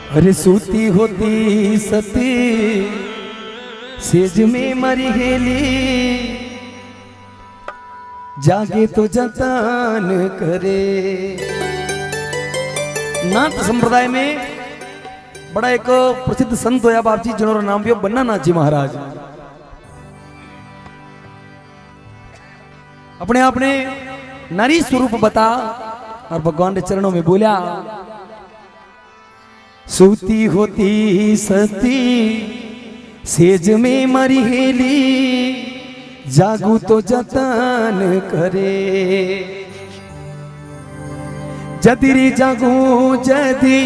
अरे सूती होती सती सेज में मरी हेली, जागे तो जतन करे। नाथ संप्रदाय में बड़ा एक प्रसिद्ध संत होया बाप जी, जिन्होंने नाम भी बन्ना नाथ जी महाराज। अपने अपने नारी स्वरूप बता और भगवान के चरणों में बोला, सूती होती सती सेज में मरी हेली, जागू तो जतन करे। जदी रे जागू जदी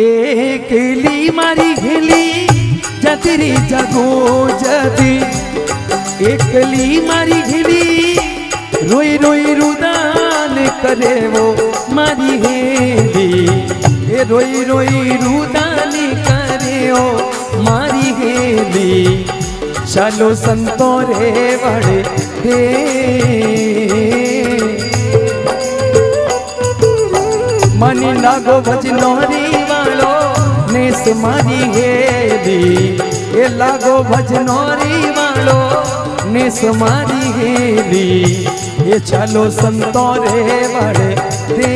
एकली मारी हेली, जदी रे जागू जदी एकली मारी हेली, रोई रोई रुदान करे वो मारी हेली, ए रोई रोई रुदान करे ओ मारी हेली। चलो संतो रे बड़े दे, मनी लागो भजनोरी वालो नेस मारी हेली, ए लागो भजनोरी वालो नेस मारी हेली, ये चलो संतो रे बड़े दे।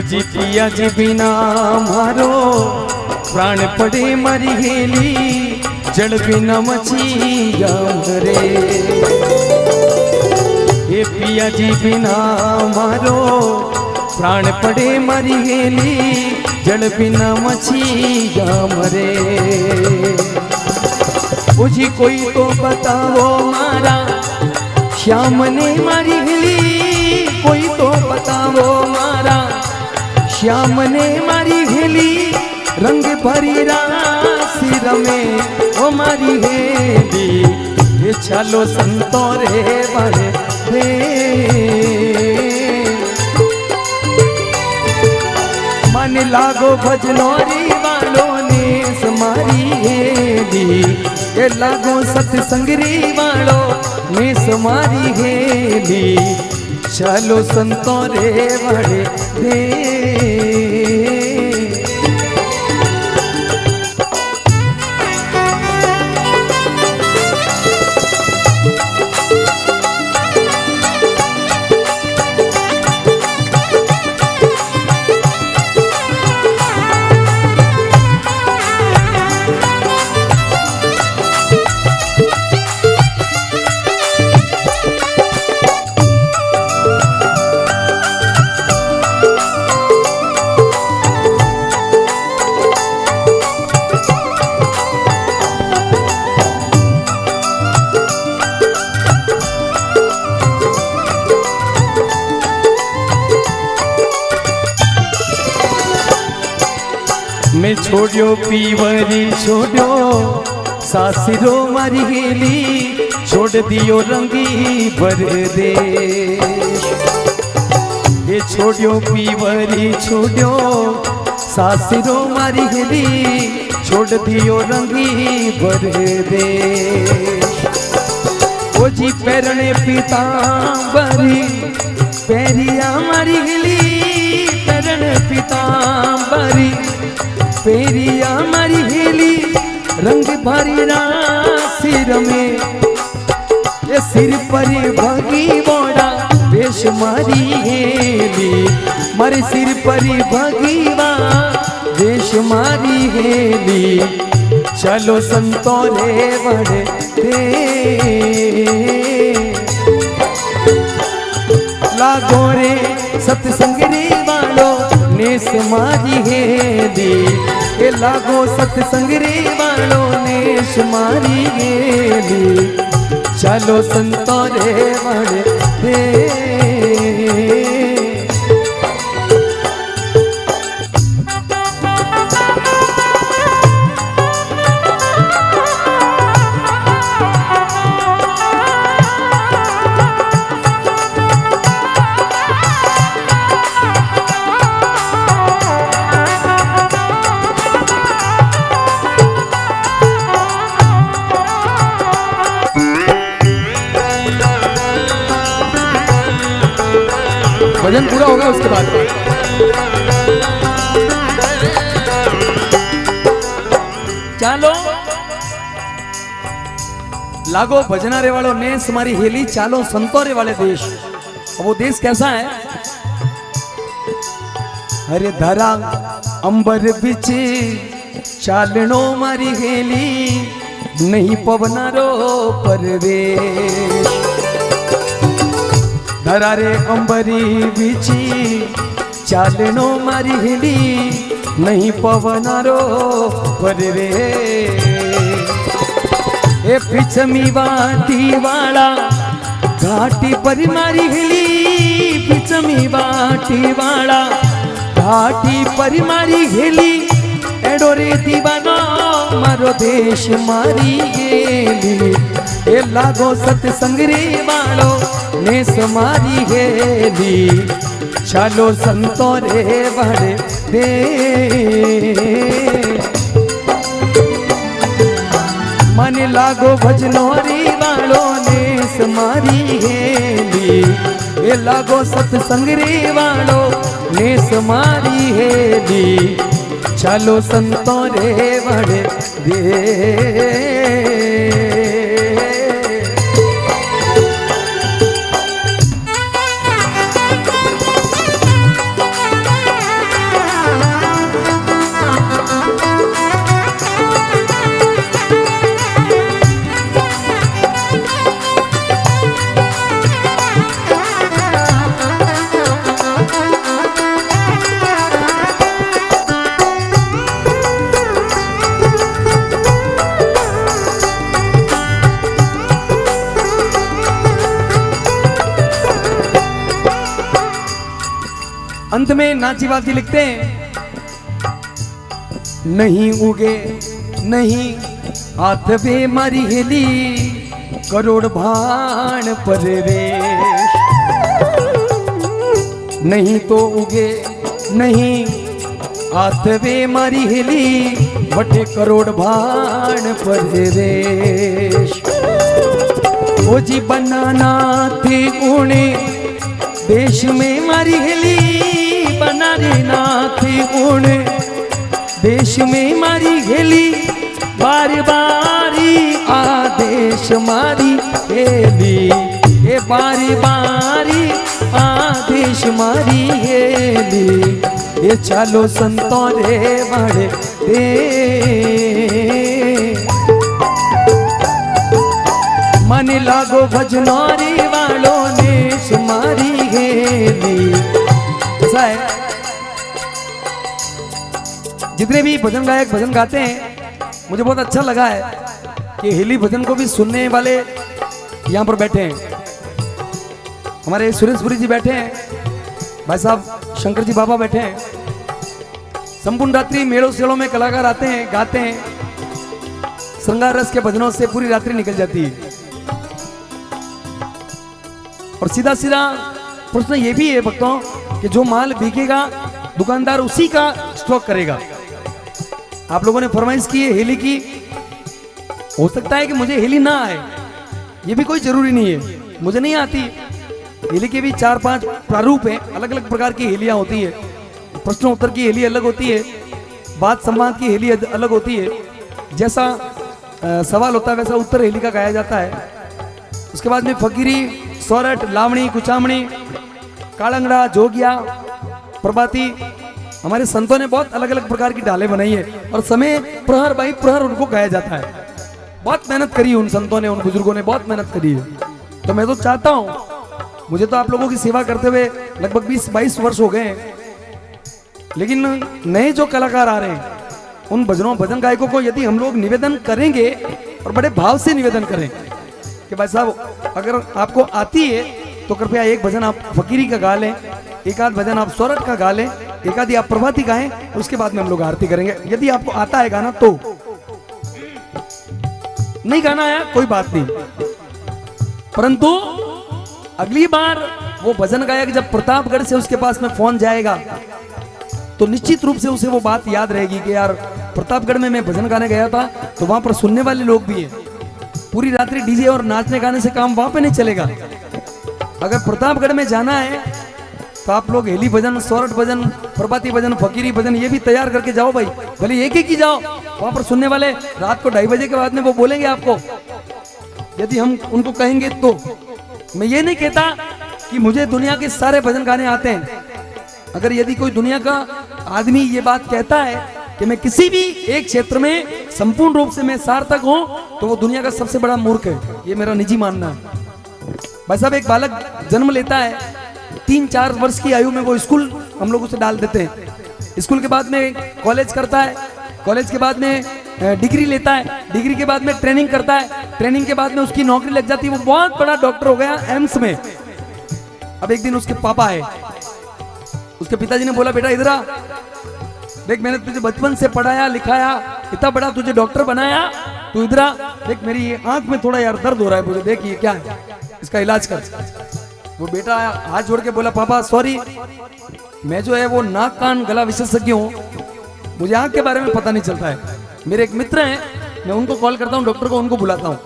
जी पिया जी बिना मारो प्राण पड़े मरी हेली, जड़ बिना मचिया मरे। ये पिया जी बिना मारो प्राण पड़े मरी हेली, जड़ बिना मचिया मरे। मुझे कोई तो बताओ मारा श्याम ने मारी हेली, कोई तो बताओ मारा श्याम ने मारी हेली, रंग भरी राशि रमे ओ मारी हेली, ये चलो संतो रे बड़े दे। मन लागो भजनोरी वालों ने समारी हेली, ये लागो सत्संगरी वालों ने समारी हेली, चलो संतो रे बड़े दे। मैं छोड़ो पीवरी छोड़ो सासिरो मारी हेली, छोड़ दियो रंगी भर दे। ये छोड़ो पीवरी छोड़ो सासिरो मारी हेली, छोड़ दियो रंगी भर दे। ओ जी पैरने पीतांबरी पैरिया मारी हेली, पैरण पीतांबरी पेरिया मारी हेली, रंग भरी राशि रमे, ये सिर पर भगी बोड़ा वेश मारी हेली, मारे सिर पर भगीवा वेश मारी हेली, चलो संतो रे बड़े दे। लागो रे सत्संगरी वालो नेस मारी हेली, ए लागो सत्संगरी वालो नेस मारी हेली, चालो संतो रे वण दे। भजन पूरा होगा उसके बाद चालो लागो भजनारे वालों ने हमारी हेली चालो संतोरे वाले देश। अब वो देश कैसा है? हरे धरा अंबर बिच चालनो मारी हेली नहीं पवनारो परवेश। धरा रे अंबरी बिची चालनो मारी हेली नहीं पवनारो परवे। ए पिछमी वाटी वाला घाटी पर मारी हेली पिछमी वाटी वाला घाटी पर मारी हेली एडो रे दीवानो मारो देश मारी गेली। ए लागो सत्संग रे वालो ने समारी हेली चालो संतो रे वण दे। मन लागो भजनोरी वालो ने समारी हेली ए लागो सत्संग रे वालो ने समारी हेली चालो संतो रे वण दे। अंत में नाचीवासी लिखते हैं नहीं उगे नहीं हाथ वे मारी हेली करोड़ भाण परवेश। नहीं तो उगे नहीं हाथ वे मारी हेली बटे करोड़ भाण परवेश। ओ जी बनाना थे उणे देश में मारी हेली बना रे नाथी गुण देश में मारी हेली बार बारी आदेश मारी हेली ए बारी बारी आदेश मारी हेली ये चालो संतो रे वण दे। मन लागो भजनोरी वालों ने सुमारी हेली। ऐसा है जितने भी भजन गायक भजन गाते हैं मुझे बहुत अच्छा लगा है कि हेली भजन को भी सुनने वाले यहाँ पर बैठे हैं। हमारे सुरेशपुरी जी बैठे हैं, भाई साहब शंकर जी बाबा बैठे हैं। संपूर्ण रात्रि मेलों सेलों में कलाकार आते हैं गाते हैं, श्रृंगार रस के भजनों से पूरी रात्रि निकल जाती है। और सीधा सीधा प्रश्न ये भी है भक्तों कि जो माल बिकेगा दुकानदार उसी का स्टॉक करेगा। आप लोगों ने फरमाइश की है हेली की, हो सकता है कि मुझे हेली ना आए, ये भी कोई जरूरी नहीं है, मुझे नहीं आती। हेली के भी 4-5 प्रारूप हैं, अलग अलग प्रकार की हेलियां होती है। प्रश्न उत्तर की हेली अलग होती है, बात संवाद की हेली अलग होती है। जैसा सवाल होता है वैसा उत्तर हेली का गाया जाता है। उसके बाद में फकीरी, सोरठ, लावणी, कुचामणी, कालंगड़ा, जोगिया, प्रभाती, हमारे संतों ने बहुत अलग अलग प्रकार की ढालें बनाई है और समय प्रहर बाई प्रहर उनको गाया जाता है। बहुत मेहनत करी उन संतों ने, उन बुजुर्गों ने बहुत मेहनत करी है। तो मैं तो चाहता हूँ, मुझे तो आप लोगों की सेवा करते हुए लगभग 20-22 वर्ष हो गए हैं, लेकिन नए जो कलाकार आ रहे हैं उन भजन गायकों को यदि हम लोग निवेदन करेंगे और बड़े भाव से निवेदन करें कि कि भाई साहब अगर आपको आती है तो कृपया एक भजन आप फकीरी का गा लें, एक आध भजन आप सोरठ का गा लें, एक आधी आप प्रभाती गाएं, उसके बाद में हम लोग आरती करेंगे। यदि आपको आता है गाना तो, नहीं गाना आया कोई बात नहीं, परंतु अगली बार वो भजन गायक जब प्रतापगढ़ से उसके पास में फोन जाएगा तो निश्चित रूप से उसे वो बात याद रहेगी कि यार प्रतापगढ़ में मैं भजन गाने गया था तो वहां पर सुनने वाले लोग भी हैं। पूरी रात्रि डीजे और नाचने गाने से काम वहां पे नहीं चलेगा। अगर प्रतापगढ़ में जाना है तो आप लोग हेली भजन, सोरठ भजन, प्रभाती भजन, फकीरी भजन ये भी तैयार करके जाओ भाई, भले एक ही जाओ। वहां पर सुनने वाले रात को 2:30 बजे के बाद में वो बोलेंगे आपको, यदि हम उनको कहेंगे तो। मैं ये नहीं कहता कि मुझे दुनिया के सारे भजन गाने आते हैं। अगर यदि कोई दुनिया का आदमी ये बात कहता है कि मैं किसी भी एक क्षेत्र में संपूर्ण रूप से मैं सार्थक हूं, तो वो दुनिया का सबसे बड़ा मूर्ख है। ये मेरा निजी मानना है। भाई साहब एक बालक जन्म लेता है, 3-4 वर्ष की आयु में वो स्कूल हम लोग उसे डाल देते हैं। स्कूल के बाद में कॉलेज करता है, कॉलेज के बाद में डिग्री लेता है, डिग्री के बाद में ट्रेनिंग करता है, ट्रेनिंग के बाद में उसकी नौकरी लग जाती है, वो बहुत बड़ा डॉक्टर हो गया एम्स में। अब एक दिन उसके पापा आए, उसके पिताजी ने बोला बेटा इधर आ, देख मैंने तुझे बचपन से पढ़ाया लिखाया, इतना बड़ा तुझे डॉक्टर बनाया, तू इधर आ, देख मेरी आंख में थोड़ा यार दर्द हो रहा है, मुझे देख ये क्या है, इसका इलाज कर। वो बेटा हाथ जोड़ के बोला पापा सॉरी, मैं जो है वो नाक कान गला विशेषज्ञ हूँ, मुझे आंख के बारे में पता नहीं चलता है। मेरे एक मित्र हैं, मैं उनको कॉल करता हूँ, डॉक्टर को उनको बुलाता हूँ।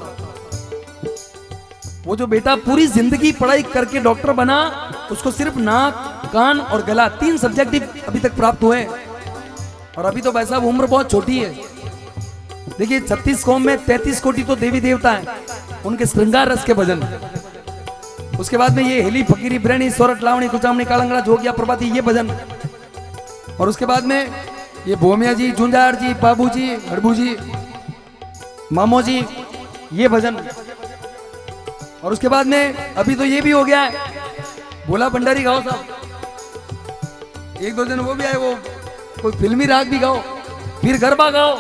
वो जो बेटा पूरी जिंदगी पढ़ाई करके डॉक्टर बना, उसको सिर्फ नाक कान और गला 3 सब्जेक्ट अभी तक प्राप्त हुए, और अभी तो भाई साहब उम्र बहुत छोटी है। देखिए 36 कौम में 33 कोटि तो देवी देवता हैं, उनके श्रृंगार रस के भजन। उसके बाद में ये हेली फकीरी ब्रैनी सोरठ लावणी कुचामणी कालंगड़ा जोगिया प्रभाती ये भजन, और उसके बाद में ये भोमिया जी, झुंझार जी, बाबू जी, हड़बू जी, मामो जी ये भजन। और उसके बाद में अभी तो ये भी हो गया है भोला भंडारी गाओ साहब, 1-2 दिन वो भी आए, वो कोई फिल्मी राग भी गाओ, फिर गरबा गाओ।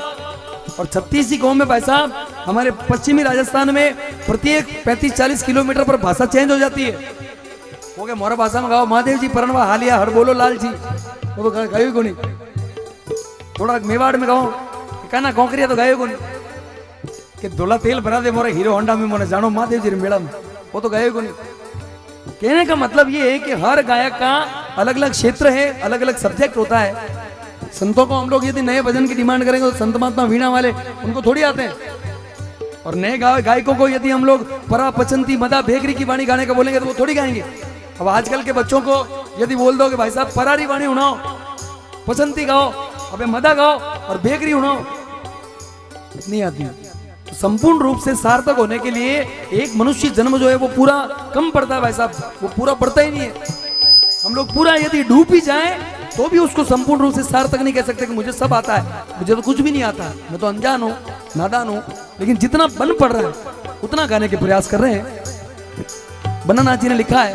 और 36 गांव में भाई साहब हमारे पश्चिमी राजस्थान में प्रत्येक 35-40 किलोमीटर पर भाषा चेंज हो जाती है। वो क्या मोरा भाषा में गाओ, महादेव जी परनवा हालिया हर बोलो लाल जी, वो तो गायो को नहीं। थोड़ा मेवाड़ में गाओ, कहना कौकरिया तो गायो को नहीं, कि धोला तेल भरा दे मोरे हीरो होंडा में मोने जानो महादेव जी मेला में, वो तो गायो को नहीं। कहने का मतलब ये है कि हर गायक का अलग अलग क्षेत्र है, अलग अलग सब्जेक्ट होता है। संतों को हम लोग यदि नए भजन की डिमांड करेंगे तो संत महात्मा वीणा वाले उनको थोड़ी आते हैं, और नए गायकों को यदि हम लोग परा पचंती मदा भेगरी की वाणी गाने का बोलेंगे तो वो थोड़ी गाएंगे। अब आजकल के बच्चों को यदि बोल दो कि भाई साहब परारी वाणी उड़ाओ, पचंती गाओ, अबे मदा गाओ और भेगरी उड़ाओ, नहीं आती। संपूर्ण रूप से सार्थक होने के लिए एक मनुष्य जन्म जो है वो पूरा कम पड़ता है भाई साहब, वो पूरा पड़ता ही नहीं है। हम लोग पूरा यदि डूब भी जाए तो भी उसको संपूर्ण रूप से सार्थक नहीं कह सकते कि मुझे सब आता है, मुझे तो कुछ भी नहीं आता, मैं तो अनजान हूँ, नादान हूँ। लेकिन जितना बन पड़ रहा है उतना गाने के प्रयास कर रहे हैं। बनाना जी ने लिखा है,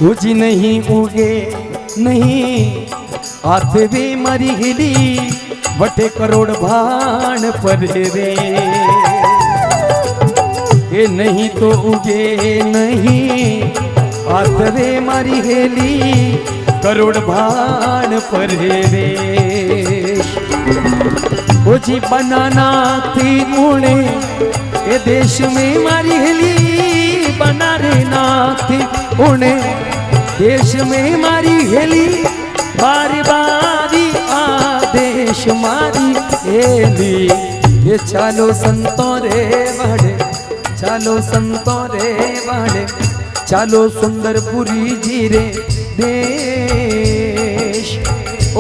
उजी नहीं उगे नहीं आते वे मरी हिली वटे करोड़ भाण पर रे, ये नहीं तो उगे नहीं आतरे मारी हेली करोड़ भाण पर रे। ओ जी बनाना थी मुने ये देश में मारी हेली, बना रे ना थी उन्हें देश में मारी हेली, बारी बारी आदेश मारी हेली। ये चालो संतों रे बड़े, चालो संतों रे बड़े, चालो सुंदरपुरी जी रे देश। ओ